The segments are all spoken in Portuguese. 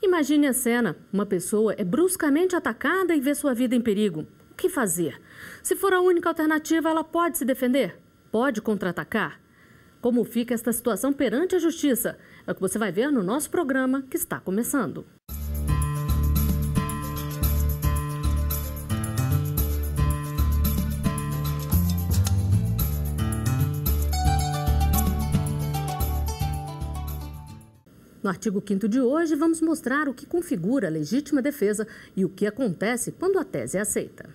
Imagine a cena. Uma pessoa é bruscamente atacada e vê sua vida em perigo. O que fazer? Se for a única alternativa, ela pode se defender? Pode contra-atacar? Como fica esta situação perante a justiça? É o que você vai ver no nosso programa, que está começando. No artigo 5º de hoje, vamos mostrar o que configura a legítima defesa e o que acontece quando a tese é aceita.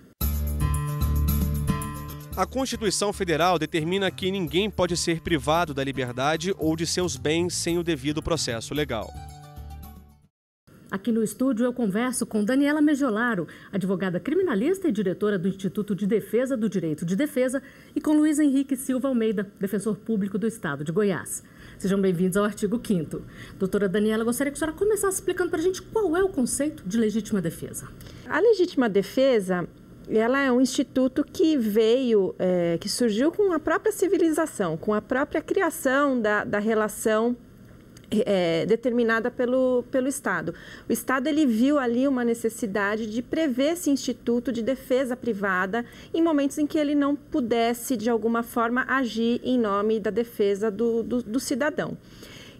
A Constituição Federal determina que ninguém pode ser privado da liberdade ou de seus bens sem o devido processo legal. Aqui no estúdio eu converso com Daniela Megiolaro, advogada criminalista e diretora do Instituto de Defesa do Direito de Defesa, e com Luiz Henrique Silva Almeida, defensor público do Estado de Goiás. Sejam bem-vindos ao artigo 5º. Doutora Daniela, gostaria que a senhora começasse explicando para a gente qual é o conceito de legítima defesa. A legítima defesa, ela é um instituto que veio, que surgiu com a própria civilização, com a própria criação da relação determinada pelo Estado. O Estado ele viu ali uma necessidade de prever esse instituto de defesa privada em momentos em que ele não pudesse, de alguma forma, agir em nome da defesa do cidadão.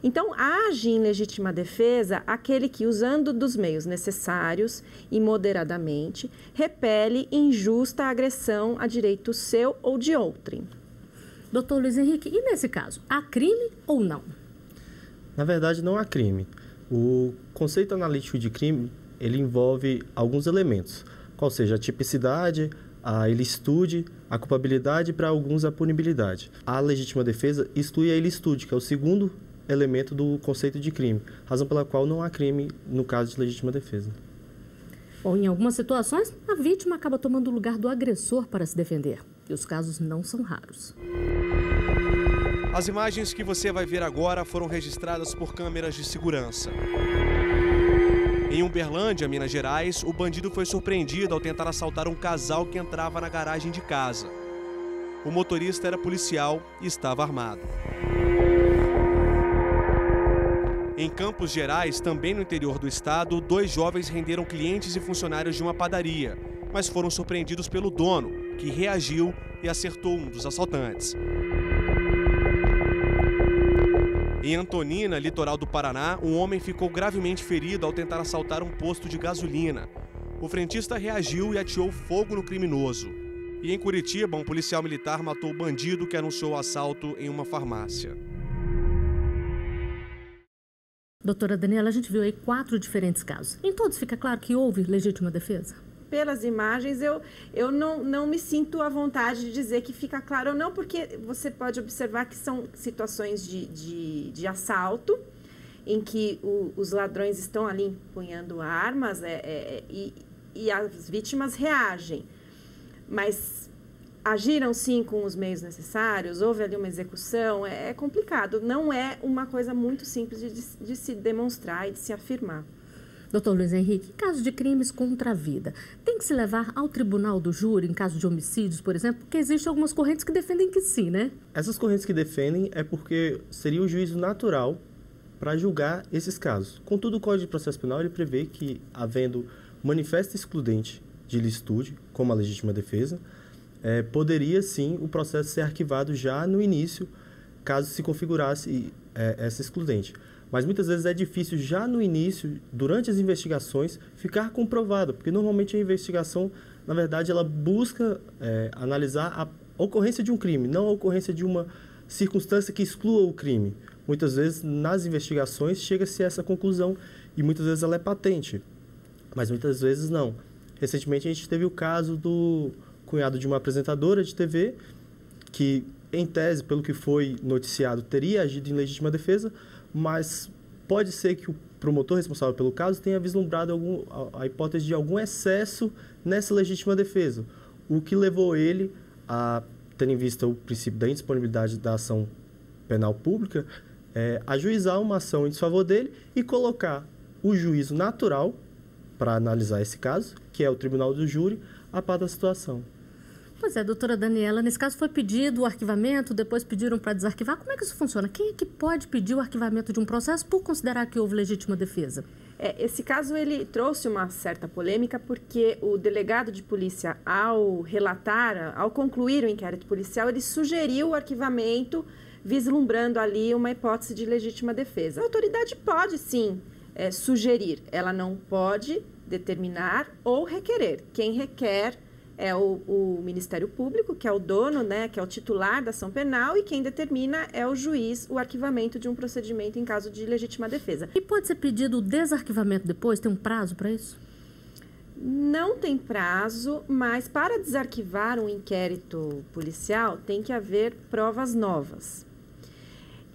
Então, age em legítima defesa aquele que, usando dos meios necessários e moderadamente, repele injusta agressão a direito seu ou de outrem. Doutor Luiz Henrique, e nesse caso, há crime ou não? Na verdade, não há crime. O conceito analítico de crime, ele envolve alguns elementos, qual seja a tipicidade, a ilicitude, a culpabilidade e para alguns a punibilidade. A legítima defesa exclui a ilicitude, que é o segundo elemento do conceito de crime, razão pela qual não há crime no caso de legítima defesa. Bom, em algumas situações, a vítima acaba tomando o lugar do agressor para se defender, e os casos não são raros. As imagens que você vai ver agora foram registradas por câmeras de segurança. Em Uberlândia, Minas Gerais, o bandido foi surpreendido ao tentar assaltar um casal que entrava na garagem de casa. O motorista era policial e estava armado. Em Campos Gerais, também no interior do estado, 2 jovens renderam clientes e funcionários de uma padaria, mas foram surpreendidos pelo dono, que reagiu e acertou um dos assaltantes. Em Antonina, litoral do Paraná, um homem ficou gravemente ferido ao tentar assaltar um posto de gasolina. O frentista reagiu e ateou fogo no criminoso. E em Curitiba, um policial militar matou o bandido que anunciou o assalto em uma farmácia. Doutora Daniela, a gente viu aí 4 diferentes casos. Em todos fica claro que houve legítima defesa? Pelas imagens, eu não me sinto à vontade de dizer que fica claro ou não, porque você pode observar que são situações de assalto, em que os ladrões estão ali empunhando armas e as vítimas reagem. Mas agiram sim com os meios necessários, houve ali uma execução, é complicado. Não é uma coisa muito simples de se demonstrar e de se afirmar. Doutor Luiz Henrique, em caso de crimes contra a vida, tem que se levar ao tribunal do júri em caso de homicídios, por exemplo? Porque existem algumas correntes que defendem que sim, né? Essas correntes que defendem é porque seria o juízo natural para julgar esses casos. Contudo, o Código de Processo Penal ele prevê que, havendo manifesto excludente de ilicitude, como a legítima defesa, poderia sim o processo ser arquivado já no início, caso se configurasse essa excludente. Mas muitas vezes é difícil já no início, durante as investigações, ficar comprovado, porque normalmente a investigação, na verdade, ela busca analisar a ocorrência de um crime, não a ocorrência de uma circunstância que exclua o crime. Muitas vezes, nas investigações, chega-se a essa conclusão e muitas vezes ela é patente, mas muitas vezes não. Recentemente, a gente teve o caso do cunhado de uma apresentadora de TV que, em tese, pelo que foi noticiado, teria agido em legítima defesa, mas pode ser que o promotor responsável pelo caso tenha vislumbrado a hipótese de algum excesso nessa legítima defesa, o que levou ele a, tendo em vista o princípio da indisponibilidade da ação penal pública, ajuizar uma ação em desfavor dele e colocar o juízo natural para analisar esse caso, que é o tribunal do júri, a par da situação. Pois é, doutora Daniela, nesse caso foi pedido o arquivamento, depois pediram para desarquivar. Como é que isso funciona? Quem é que pode pedir o arquivamento de um processo por considerar que houve legítima defesa? Esse caso ele trouxe uma certa polêmica porque o delegado de polícia, ao concluir o inquérito policial, ele sugeriu o arquivamento, vislumbrando ali uma hipótese de legítima defesa. A autoridade pode, sim, sugerir, ela não pode determinar ou requerer. Quem requer é o Ministério Público, que é o dono, né, que é o titular da ação penal, e quem determina é o juiz o arquivamento de um procedimento em caso de legítima defesa. E pode ser pedido o desarquivamento depois? Tem um prazo para isso? Não tem prazo, mas para desarquivar um inquérito policial tem que haver provas novas.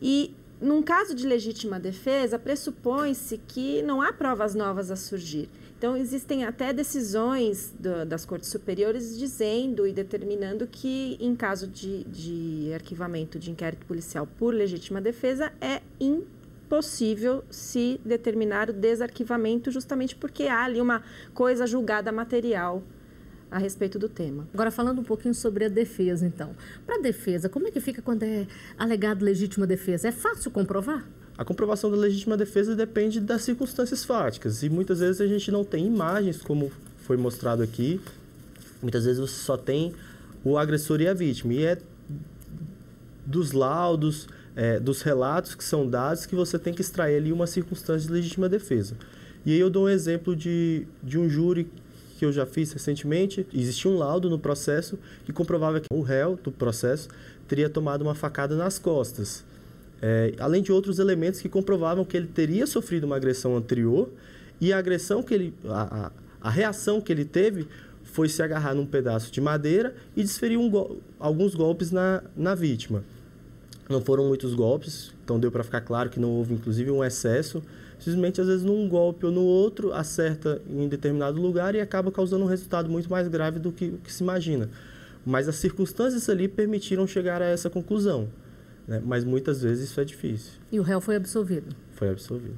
E num caso de legítima defesa, pressupõe-se que não há provas novas a surgir. Então, existem até decisões das Cortes Superiores dizendo e determinando que, em caso de arquivamento de inquérito policial por legítima defesa, é impossível se determinar o desarquivamento, justamente porque há ali uma coisa julgada material a respeito do tema. Agora, falando um pouquinho sobre a defesa, então. Para a defesa, como é que fica quando é alegado legítima defesa? É fácil comprovar? A comprovação da legítima defesa depende das circunstâncias fáticas e muitas vezes a gente não tem imagens, como foi mostrado aqui. Muitas vezes você só tem o agressor e a vítima. E é dos laudos, dos relatos que são dados que você tem que extrair ali uma circunstância de legítima defesa. E aí eu dou um exemplo de um júri que eu já fiz recentemente. Existia um laudo no processo que comprovava que o réu do processo teria tomado uma facada nas costas. Além de outros elementos que comprovavam que ele teria sofrido uma agressão anterior e a agressão que ele, a reação que ele teve foi se agarrar num pedaço de madeira e desferir alguns golpes na vítima. Não foram muitos golpes, então deu para ficar claro que não houve inclusive um excesso. Simplesmente, às vezes, num golpe ou no outro, acerta em determinado lugar e acaba causando um resultado muito mais grave do que se imagina. Mas as circunstâncias ali permitiram chegar a essa conclusão. Mas muitas vezes isso é difícil. E o réu foi absolvido? Foi absolvido.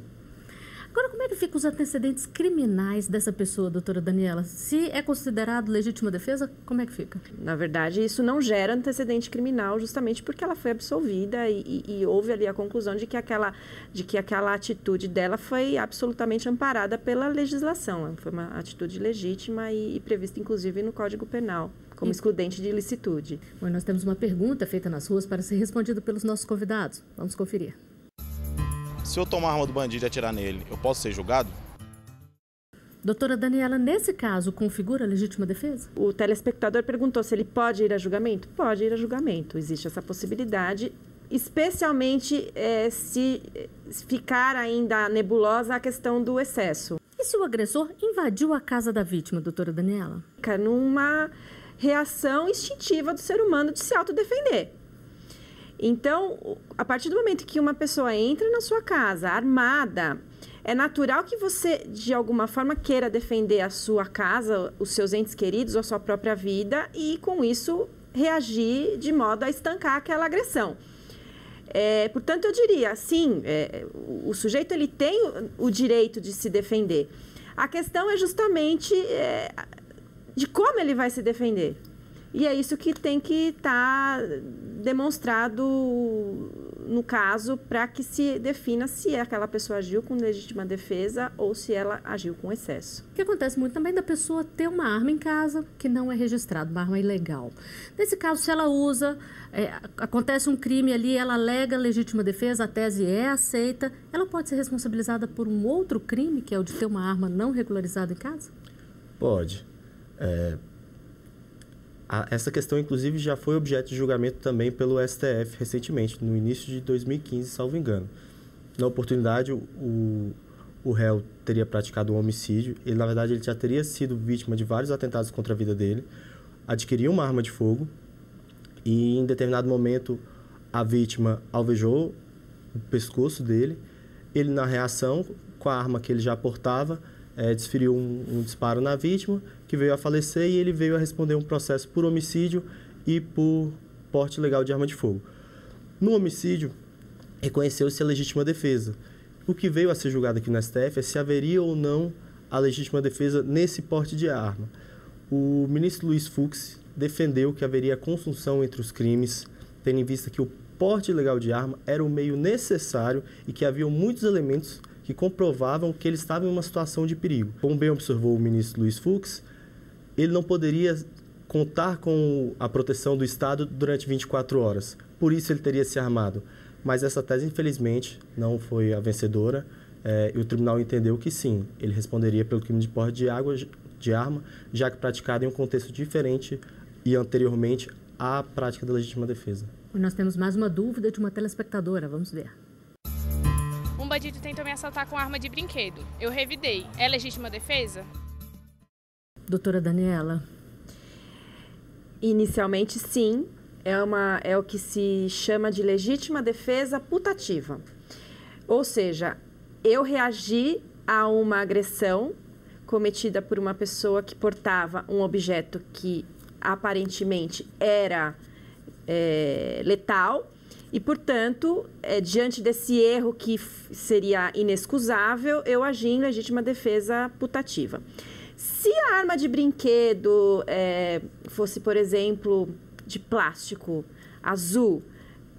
Agora, como é que ficam os antecedentes criminais dessa pessoa, doutora Daniela? Se é considerado legítima defesa, como é que fica? Na verdade, isso não gera antecedente criminal, justamente porque ela foi absolvida e houve ali a conclusão de que aquela atitude dela foi absolutamente amparada pela legislação. Foi uma atitude legítima e prevista, inclusive, no Código Penal, como excludente de ilicitude. Bom, nós temos uma pergunta feita nas ruas para ser respondida pelos nossos convidados. Vamos conferir. Se eu tomar a arma do bandido e atirar nele, eu posso ser julgado? Doutora Daniela, nesse caso, configura legítima defesa? O telespectador perguntou se ele pode ir a julgamento. Pode ir a julgamento, existe essa possibilidade, especialmente se ficar ainda nebulosa a questão do excesso. E se o agressor invadiu a casa da vítima, doutora Daniela? Fica numa reação instintiva do ser humano de se autodefender. Então, a partir do momento que uma pessoa entra na sua casa armada, é natural que você, de alguma forma, queira defender a sua casa, os seus entes queridos, a sua própria vida e, com isso, reagir de modo a estancar aquela agressão. Portanto, eu diria, sim, o sujeito ele tem o direito de se defender. A questão é justamente de como ele vai se defender. E é isso que tem que estar demonstrado no caso para que se defina se aquela pessoa agiu com legítima defesa ou se ela agiu com excesso. O que acontece muito também da pessoa ter uma arma em casa que não é registrada, uma arma ilegal. Nesse caso, se ela usa, acontece um crime ali, ela alega legítima defesa, a tese é aceita, ela pode ser responsabilizada por um outro crime, que é o de ter uma arma não regularizada em casa? Pode. Essa questão, inclusive, já foi objeto de julgamento também pelo STF recentemente, no início de 2015, salvo engano. Na oportunidade, o réu teria praticado um homicídio. Ele, na verdade, ele já teria sido vítima de vários atentados contra a vida dele, adquiriu uma arma de fogo e, em determinado momento, a vítima alvejou o pescoço dele. Ele, na reação, com a arma que ele já portava, desferiu um disparo na vítima, que veio a falecer, e ele veio a responder um processo por homicídio e por porte ilegal de arma de fogo. No homicídio, reconheceu-se a legítima defesa. O que veio a ser julgado aqui no STF é se haveria ou não a legítima defesa nesse porte de arma. O ministro Luiz Fux defendeu que haveria consunção entre os crimes, tendo em vista que o porte ilegal de arma era o meio necessário e que haviam muitos elementos que comprovavam que ele estava em uma situação de perigo. Como bem observou o ministro Luiz Fux, ele não poderia contar com a proteção do Estado durante 24 horas. Por isso ele teria se armado. Mas essa tese, infelizmente, não foi a vencedora. E o tribunal entendeu que sim, ele responderia pelo crime de porte de arma, já que praticado em um contexto diferente e anteriormente à prática da legítima defesa. Nós temos mais uma dúvida de uma telespectadora, vamos ver. Um bandido tentou me assaltar com arma de brinquedo. Eu revidei. É legítima defesa? Doutora Daniela. Inicialmente, sim. É o que se chama de legítima defesa putativa. Ou seja, eu reagi a uma agressão cometida por uma pessoa que portava um objeto que aparentemente era letal e, portanto, diante desse erro que seria inexcusável, eu agi em legítima defesa putativa. Se a arma de brinquedo fosse, por exemplo, de plástico azul,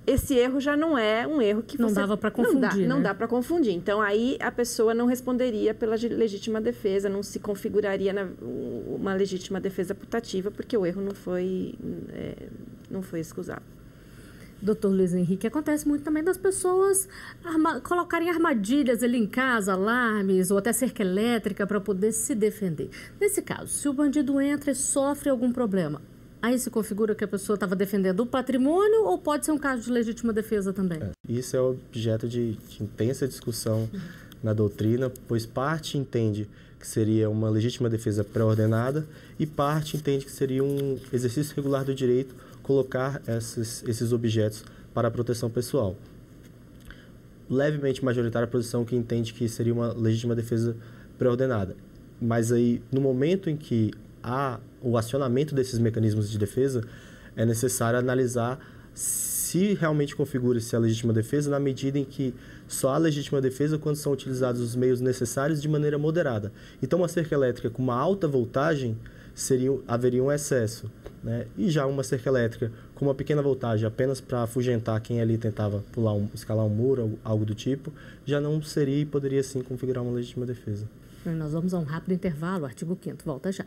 esse erro já não é um erro que não dava para confundir. Não dá para confundir. Então, aí a pessoa não responderia pela legítima defesa, não se configuraria uma legítima defesa putativa, porque o erro não foi excusável. Doutor Luiz Henrique, acontece muito também das pessoas colocarem armadilhas ali em casa, alarmes ou até cerca elétrica para poder se defender. Nesse caso, se o bandido entra e sofre algum problema, aí se configura que a pessoa estava defendendo o patrimônio ou pode ser um caso de legítima defesa também? Isso é objeto de intensa discussão na doutrina, pois parte entende que seria uma legítima defesa pré-ordenada e parte entende que seria um exercício regular do direito colocar esses objetos para a proteção pessoal. Levemente majoritária a posição que entende que seria uma legítima defesa pré-ordenada. Mas aí, no momento em que há o acionamento desses mecanismos de defesa, é necessário analisar se realmente configura-se a legítima defesa na medida em que só há legítima defesa quando são utilizados os meios necessários de maneira moderada. Então, uma cerca elétrica com uma alta voltagem haveria um excesso, né? E já uma cerca elétrica com uma pequena voltagem apenas para afugentar quem ali tentava escalar um muro, algo do tipo, já não seria e poderia sim configurar uma legítima defesa. Nós vamos a um rápido intervalo, artigo 5º, volta já.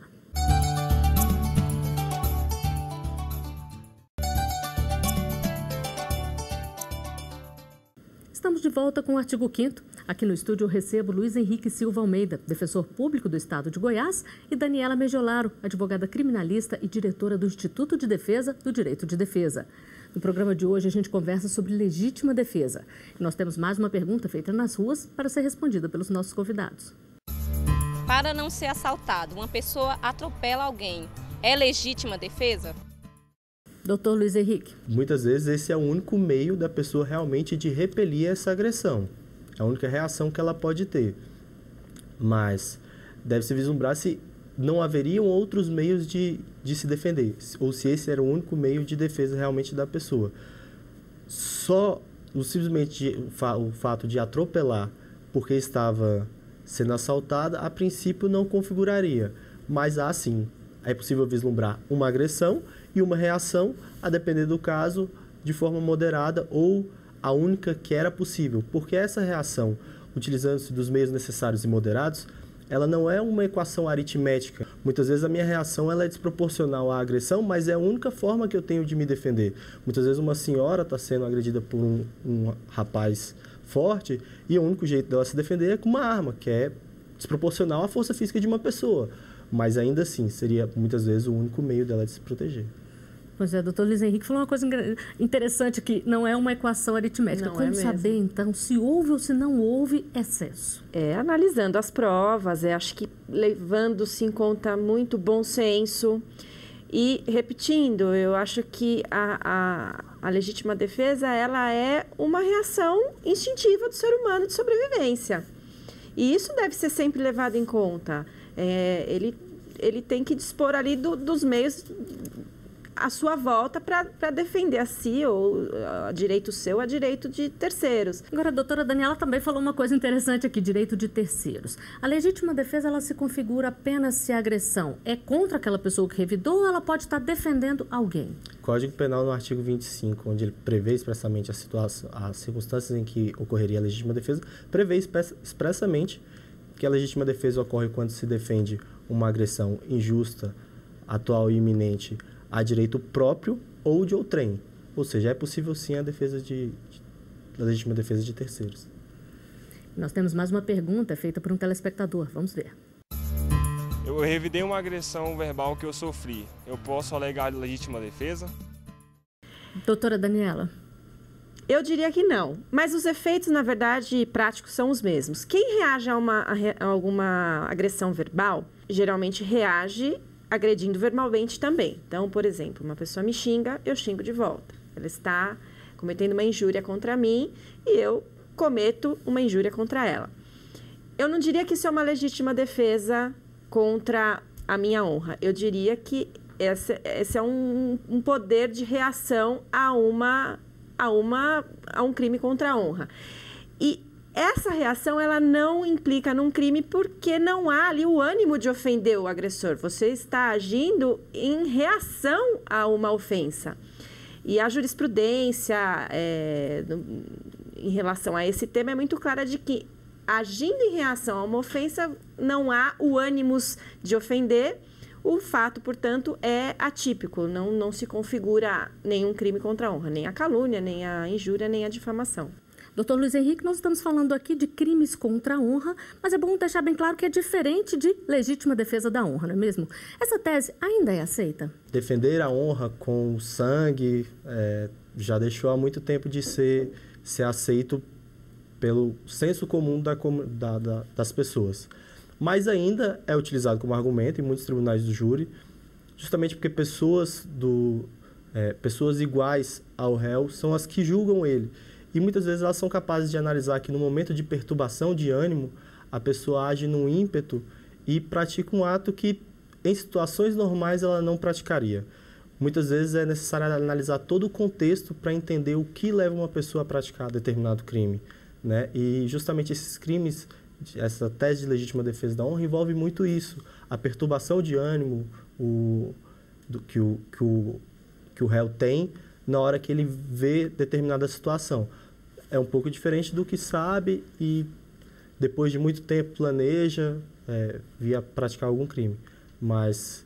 Estamos de volta com o artigo 5º. Aqui no estúdio eu recebo Luiz Henrique Silva Almeida, defensor público do Estado de Goiás, e Daniela Meggiolaro, advogada criminalista e diretora do Instituto de Defesa do Direito de Defesa. No programa de hoje a gente conversa sobre legítima defesa. E nós temos mais uma pergunta feita nas ruas para ser respondida pelos nossos convidados. Para não ser assaltado, uma pessoa atropela alguém. É legítima defesa? Doutor Luiz Henrique. Muitas vezes esse é o único meio da pessoa realmente de repelir essa agressão. É a única reação que ela pode ter. Mas deve-se vislumbrar se não haveriam outros meios de se defender, ou se esse era o único meio de defesa realmente da pessoa. Só simplesmente o fato de atropelar porque estava sendo assaltada, a princípio não configuraria. Mas há sim, é possível vislumbrar uma agressão e uma reação, a depender do caso, de forma moderada ou a única que era possível. Porque essa reação, utilizando-se dos meios necessários e moderados, ela não é uma equação aritmética. Muitas vezes a minha reação ela é desproporcional à agressão, mas é a única forma que eu tenho de me defender. Muitas vezes uma senhora está sendo agredida por um rapaz forte e o único jeito dela se defender é com uma arma, que é desproporcional à força física de uma pessoa. Mas ainda assim, seria muitas vezes o único meio dela de se proteger. Pois é, doutor Luiz Henrique falou uma coisa interessante, que não é uma equação aritmética. Como saber, então, se houve ou se não houve excesso? Analisando as provas, acho que levando-se em conta muito bom senso. E, repetindo, eu acho que a legítima defesa, ela é uma reação instintiva do ser humano de sobrevivência. E isso deve ser sempre levado em conta. Ele tem que dispor ali dos meios à sua volta para defender a si, ou a direito seu, a direito de terceiros. Agora, a doutora Daniela também falou uma coisa interessante aqui, direito de terceiros. A legítima defesa, ela se configura apenas se a agressão é contra aquela pessoa que revidou ou ela pode estar defendendo alguém? Código Penal, no artigo 25, onde ele prevê expressamente as circunstâncias em que ocorreria a legítima defesa, prevê expressamente que a legítima defesa ocorre quando se defende uma agressão injusta, atual e iminente a direito próprio ou de outrem. Ou seja, é possível sim a legítima defesa de terceiros. Nós temos mais uma pergunta feita por um telespectador. Vamos ver. Eu revidei uma agressão verbal que eu sofri. Eu posso alegar legítima defesa? Doutora Daniela. Eu diria que não, mas os efeitos, na verdade, práticos são os mesmos. Quem reage a alguma agressão verbal, geralmente reage agredindo verbalmente também. Então, por exemplo, uma pessoa me xinga, eu xingo de volta. Ela está cometendo uma injúria contra mim e eu cometo uma injúria contra ela. Eu não diria que isso é uma legítima defesa contra a minha honra. Eu diria que esse é um poder de reação a um crime contra a honra. E essa reação, ela não implica num crime porque não há ali o ânimo de ofender o agressor. Você está agindo em reação a uma ofensa. E a jurisprudência em relação a esse tema é muito clara de que, agindo em reação a uma ofensa, não há o ânimos de ofender. O fato, portanto, é atípico, não se configura nenhum crime contra a honra, nem a calúnia, nem a injúria, nem a difamação. Doutor Luiz Henrique, nós estamos falando aqui de crimes contra a honra, mas é bom deixar bem claro que é diferente de legítima defesa da honra, não é mesmo? Essa tese ainda é aceita? Defender a honra com sangue já deixou há muito tempo de ser aceito pelo senso comum das pessoas. Mas ainda é utilizado como argumento em muitos tribunais do júri, justamente porque pessoas iguais ao réu são as que julgam ele. E muitas vezes elas são capazes de analisar que no momento de perturbação de ânimo, a pessoa age num ímpeto e pratica um ato que, em situações normais, ela não praticaria. Muitas vezes é necessário analisar todo o contexto para entender o que leva uma pessoa a praticar determinado crime, né? E justamente esses crimes, essa tese de legítima defesa da honra envolve muito isso, a perturbação de ânimo que o réu tem na hora que ele vê determinada situação. É um pouco diferente do que sabe e, depois de muito tempo, planeja vir praticar algum crime. Mas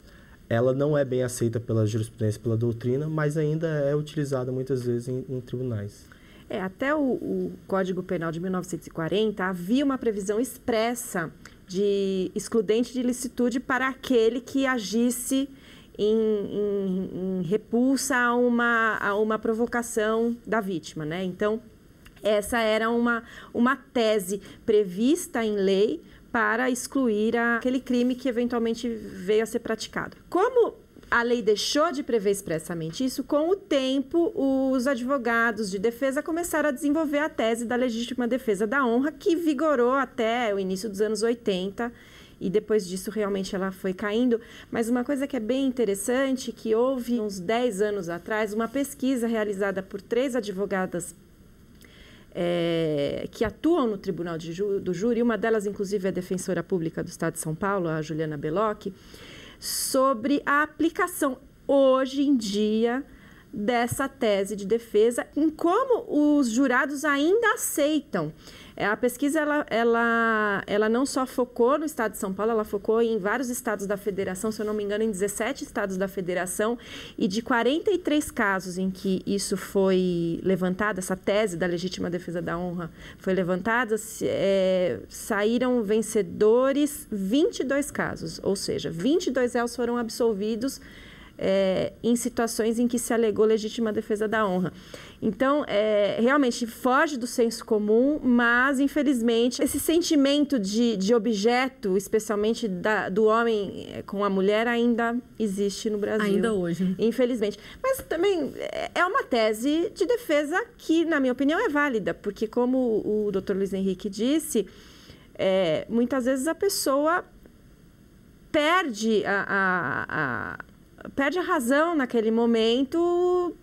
ela não é bem aceita pela jurisprudência, pela doutrina, mas ainda é utilizada muitas vezes em tribunais. Até o Código Penal de 1940 havia uma previsão expressa de excludente de ilicitude para aquele que agisse em repulsa a uma provocação da vítima, né? Então, essa era uma tese prevista em lei para excluir aquele crime que eventualmente veio a ser praticado. Como a lei deixou de prever expressamente isso, com o tempo, os advogados de defesa começaram a desenvolver a tese da legítima defesa da honra, que vigorou até o início dos anos 80, e depois disso realmente ela foi caindo. Mas uma coisa que é bem interessante, que houve uns 10 anos atrás, uma pesquisa realizada por 3 advogadas que atuam no Tribunal do Júri, uma delas, inclusive, é a defensora pública do Estado de São Paulo, a Juliana Belocchi, sobre a aplicação, hoje em dia, dessa tese de defesa, em como os jurados ainda aceitam. A pesquisa, ela não só focou no Estado de São Paulo, ela focou em vários estados da federação, se eu não me engano, em 17 estados da federação, e de 43 casos em que isso foi levantado, essa tese da legítima defesa da honra foi levantada, saíram vencedores 22 casos, ou seja, 22 réus foram absolvidos em situações em que se alegou legítima defesa da honra. Então, realmente foge do senso comum, mas, infelizmente, esse sentimento de objeto, especialmente do homem com a mulher, ainda existe no Brasil. Ainda hoje. Infelizmente. Mas também é uma tese de defesa que, na minha opinião, é válida, porque, como o Dr. Luiz Henrique disse, muitas vezes a pessoa perde perde a razão naquele momento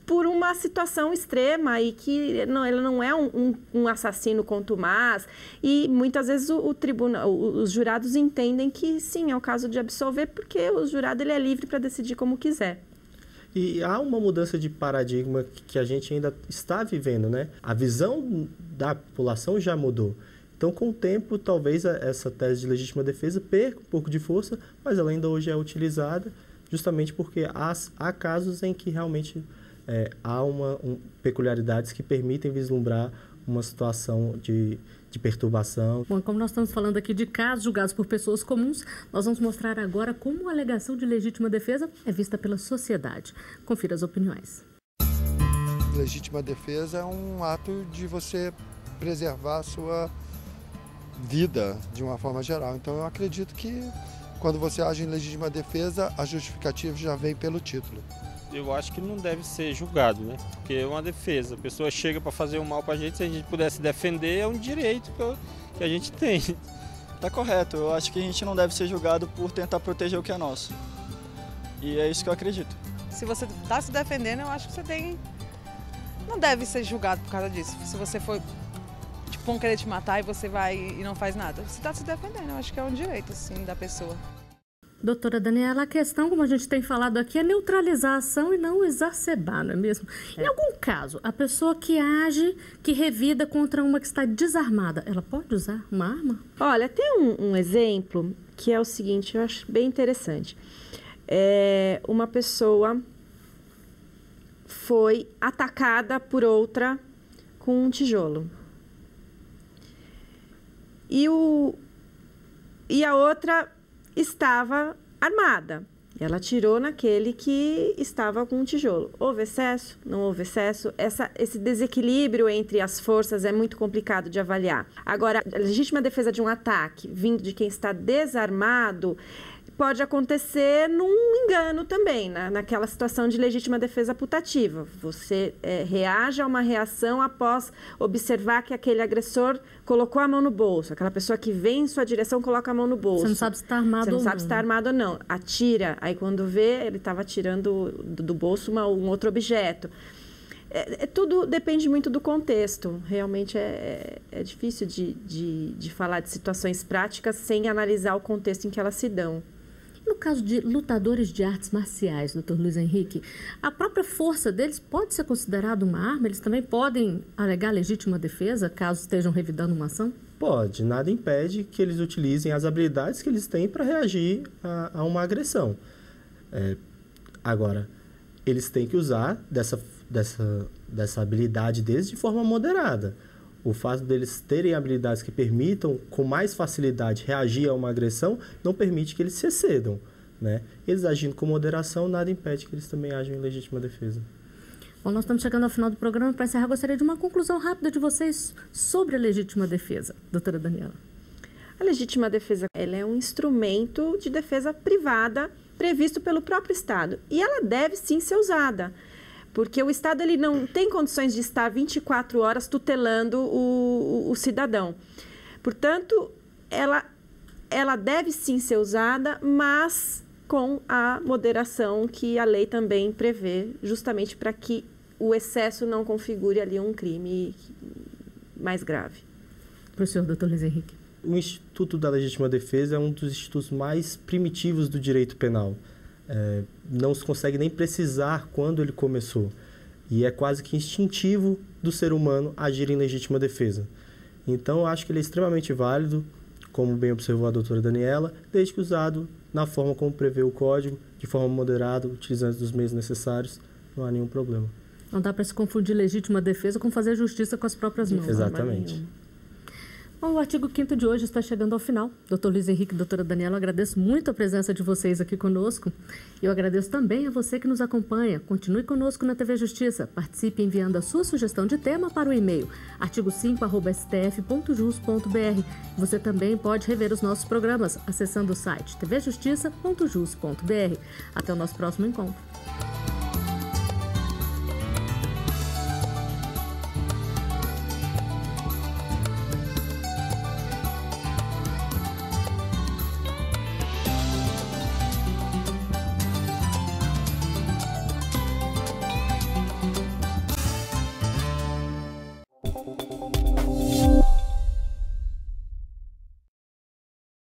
por uma situação extrema e que ele não é um assassino contumaz. E muitas vezes o tribunal, os jurados entendem que sim, é o caso de absolver, porque o jurado ele é livre para decidir como quiser. E há uma mudança de paradigma que a gente ainda está vivendo, né? A visão da população já mudou. Então, com o tempo, talvez essa tese de legítima defesa perca um pouco de força, mas ela ainda hoje é utilizada justamente porque há casos em que realmente há peculiaridades que permitem vislumbrar uma situação de perturbação. Bom, como nós estamos falando aqui de casos julgados por pessoas comuns, nós vamos mostrar agora como a alegação de legítima defesa é vista pela sociedade. Confira as opiniões. Legítima defesa é um ato de você preservar a sua vida de uma forma geral. Então eu acredito que quando você age em legítima defesa, a justificativa já vem pelo título. Eu acho que não deve ser julgado, né? Porque é uma defesa. A pessoa chega para fazer um mal para a gente, se a gente pudesse defender, é um direito que a gente tem. Tá correto. Eu acho que a gente não deve ser julgado por tentar proteger o que é nosso. E é isso que eu acredito. Se você está se defendendo, eu acho que você tem... Não deve ser julgado por causa disso. Se você for, vão querer te matar e você vai e não faz nada. Você está se defendendo, eu acho que é um direito, sim, da pessoa. Doutora Daniela, a questão, como a gente tem falado aqui, é neutralizar a ação e não exacerbar, não é mesmo? Em algum caso, a pessoa que age, que revida contra uma que está desarmada, ela pode usar uma arma? Olha, tem um exemplo que é o seguinte, eu acho bem interessante. Uma pessoa foi atacada por outra com um tijolo. E a outra estava armada. Ela atirou naquele que estava com um tijolo. Houve excesso? Não houve excesso? Esse desequilíbrio entre as forças é muito complicado de avaliar. Agora, a legítima defesa de um ataque vindo de quem está desarmado pode acontecer num engano também, naquela situação de legítima defesa putativa. Você reage a uma reação após observar que aquele agressor colocou a mão no bolso. Aquela pessoa que vem em sua direção coloca a mão no bolso. Você não sabe se está armado ou não. Você não sabe se está armado ou não. Atira, aí quando vê, ele estava tirando do bolso um outro objeto. Tudo depende muito do contexto. Realmente é difícil de falar de situações práticas sem analisar o contexto em que elas se dão. No caso de lutadores de artes marciais, doutor Luiz Henrique, a própria força deles pode ser considerada uma arma? Eles também podem alegar legítima defesa, caso estejam revidando uma ação? Pode. Nada impede que eles utilizem as habilidades que eles têm para reagir a uma agressão. Agora, eles têm que usar dessa habilidade deles de forma moderada. O fato deles terem habilidades que permitam, com mais facilidade, reagir a uma agressão, não permite que eles se excedam, né? Eles agindo com moderação, nada impede que eles também ajam em legítima defesa. Bom, nós estamos chegando ao final do programa. Para encerrar, gostaria de uma conclusão rápida de vocês sobre a legítima defesa, doutora Daniela. A legítima defesa ela é um instrumento de defesa privada previsto pelo próprio Estado. E ela deve, sim, ser usada. Porque o Estado ele não tem condições de estar 24 horas tutelando o cidadão. Portanto, ela deve sim ser usada, mas com a moderação que a lei também prevê, justamente para que o excesso não configure ali um crime mais grave. Para o senhor, doutor Luiz Henrique. O Instituto da Legítima Defesa é um dos institutos mais primitivos do direito penal. Não se consegue nem precisar quando ele começou. E é quase que instintivo do ser humano agir em legítima defesa. Então, eu acho que ele é extremamente válido, como bem observou a doutora Daniela, desde que usado na forma como prevê o Código, de forma moderada, utilizando os meios necessários, não há nenhum problema. Não dá para se confundir legítima defesa com fazer justiça com as próprias mãos. Exatamente. Bom, o artigo 5º de hoje está chegando ao final. Doutor Luiz Henrique e doutora Daniela, eu agradeço muito a presença de vocês aqui conosco. E eu agradeço também a você que nos acompanha. Continue conosco na TV Justiça. Participe enviando a sua sugestão de tema para o e-mail artigo5@stf.jus.br. Você também pode rever os nossos programas acessando o site tvjustiça.jus.br. Até o nosso próximo encontro.